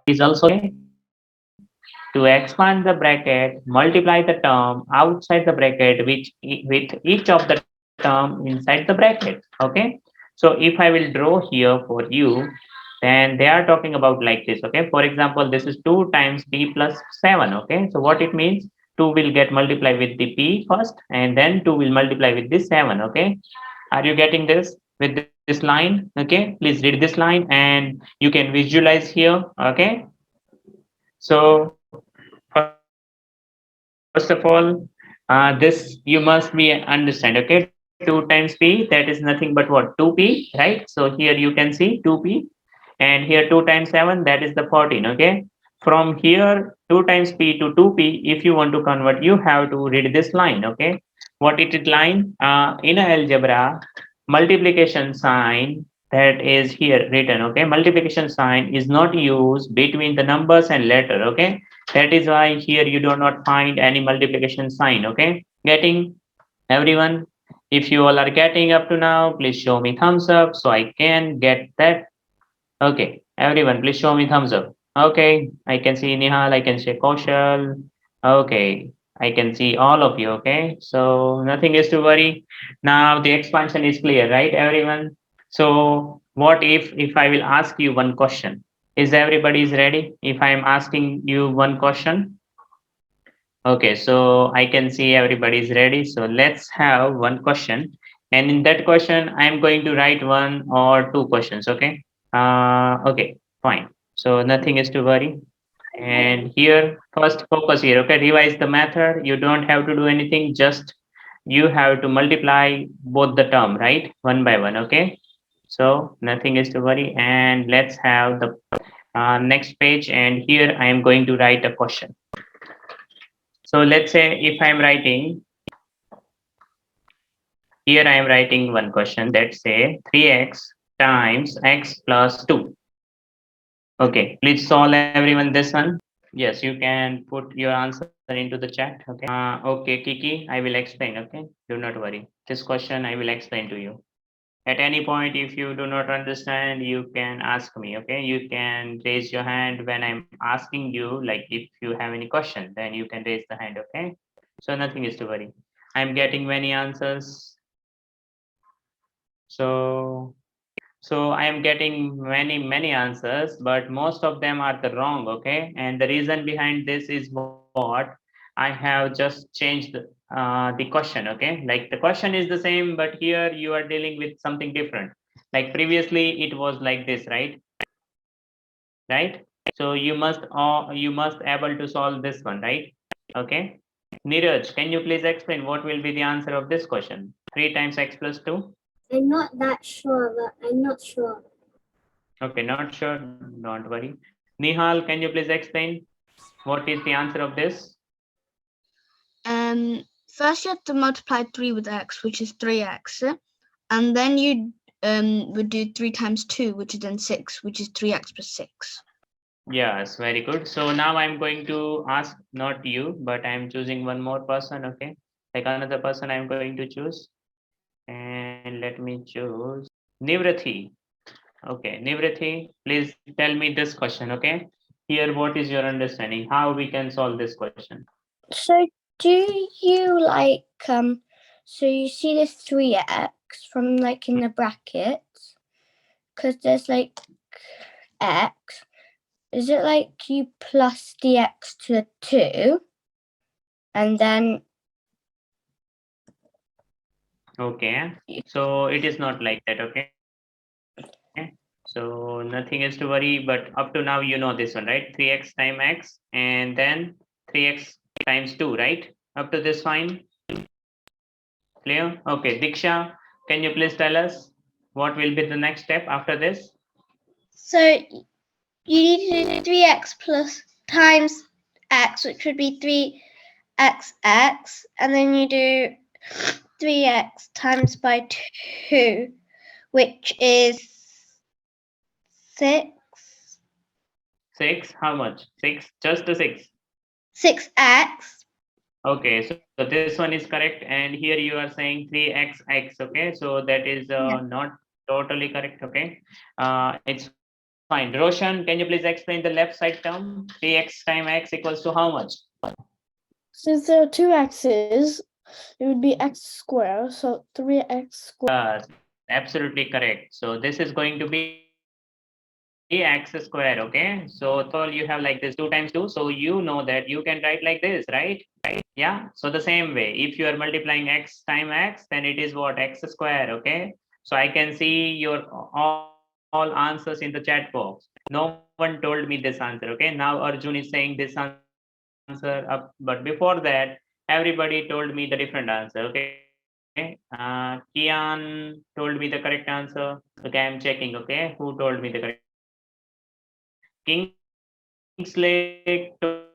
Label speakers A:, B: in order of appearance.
A: Is also to expand the bracket, multiply the term outside the bracket which with each of the term inside the bracket. Okay. So if I will draw here for you, then they are talking about like this. Okay. For example, this is 2 times p plus 7. Okay. So what it means, 2 will get multiplied with the p first, and then 2 will multiply with this 7. Okay. Are you getting this with this line? Okay. Please read this line and you can visualize here. Okay. So first of all, this you must be understand. Okay, 2 times p, that is nothing but what, 2p, right? So here you can see 2p, and here 2 times 7, that is the 14. Okay, from here 2 times p to 2p, if you want to convert, you have to read this line. Okay, what it is line? In algebra, multiplication sign, that is here written. Okay, multiplication sign is not used between the numbers and letter. Okay, that is why here you do not find any multiplication sign. Okay, getting everyone? If you all are getting up to now, please show me thumbs up so I can get that. Okay, everyone, please show me thumbs up. Okay, I can see Nihal, I can see Kaushal. Okay, I can see all of you. Okay, so nothing is to worry. Now the expansion is clear, right, everyone? So what if I will ask you one question? Is everybody is ready? If I am asking you one question, okay, so I can see everybody is ready. So let's have one question. And in that question, I'm going to write one or two questions. Okay. Okay, fine. So nothing is to worry. And here, first focus here. Okay. Revise the method. You don't have to do anything. Just you have to multiply both the term, right? One by one. Okay. So nothing is to worry. And let's have the next page. And here I am going to write a question. So let's say if I'm writing, here I am writing one question that say 3x times x plus 2. Okay, please solve everyone this one. Yes, you can put your answer into the chat. Okay. Okay, Kiki, I will explain. Okay, do not worry. This question I will explain to you. At any point, if you do not understand, you can ask me. Okay, you can raise your hand when I'm asking you. Like if you have any question, then you can raise the hand. Okay, so nothing is to worry. I'm getting many answers. So I am getting many answers, but most of them are the wrong. Okay, and the reason behind this is what I have just changed the question. Okay, like the question is the same, but here you are dealing with something different. Like previously it was like this, right? Right. So you must able to solve this one, right? Okay. Neeraj, can you please explain what will be the answer of this question? 3 times x plus 2.
B: I'm not that sure, but I'm not sure.
A: Okay, not sure. Don't worry. Nihal, can you please explain what is the answer of this?
C: First you have to multiply 3 with x, which is 3x, and then you would do 3 times 2, which is then 6, which is 3x plus 6.
A: Yes, very good. So now I'm going to ask not you, but I'm choosing one more person. Okay, like another person I'm going to choose, and let me choose Nivrathi. Okay, Nivrathi, please tell me this question. Okay, here what is your understanding? How we can solve this question?
B: So do you so you see this 3x from like in the brackets? Because there's like x. Is it like you plus the x to the 2? And then
A: Okay, so it is not like that. Okay, so nothing is to worry, but up to now you know this one, right? 3x times x and then 3x times 2, right? Up to this fine, clear? Okay, Diksha, can you please tell us what will be the next step after this?
B: so you need to do 3x plus times x, which would be 3xx, and then you do 3x times by 2, which is 6.
A: 6, how much? 6, just a 6.
B: 6x.
A: Okay, so this one is correct, and here you are saying 3xx. Okay, so that is
B: Yeah.
A: not Totally correct. Okay. It's fine. Roshan, can you please explain the left side term? 3x times x equals to how much?
D: Since there are two x's, it would be x squared. So 3x squared.
A: Yes, absolutely correct. So this is going to be x square. Okay. So first of all, you have like this 2 times 2. So you know that you can write like this, right? Yeah. So the same way, if you are multiplying x times x, then it is what? X square. Okay. So I can see your all answers in the chat box. No one told me this answer. Okay. Now Arjun is saying this answer up, but before that, everybody told me the different answer. Okay. Kian told me the correct answer. Okay, I'm checking. Okay, who told me the correct answer? Kingsley told me the correct answer.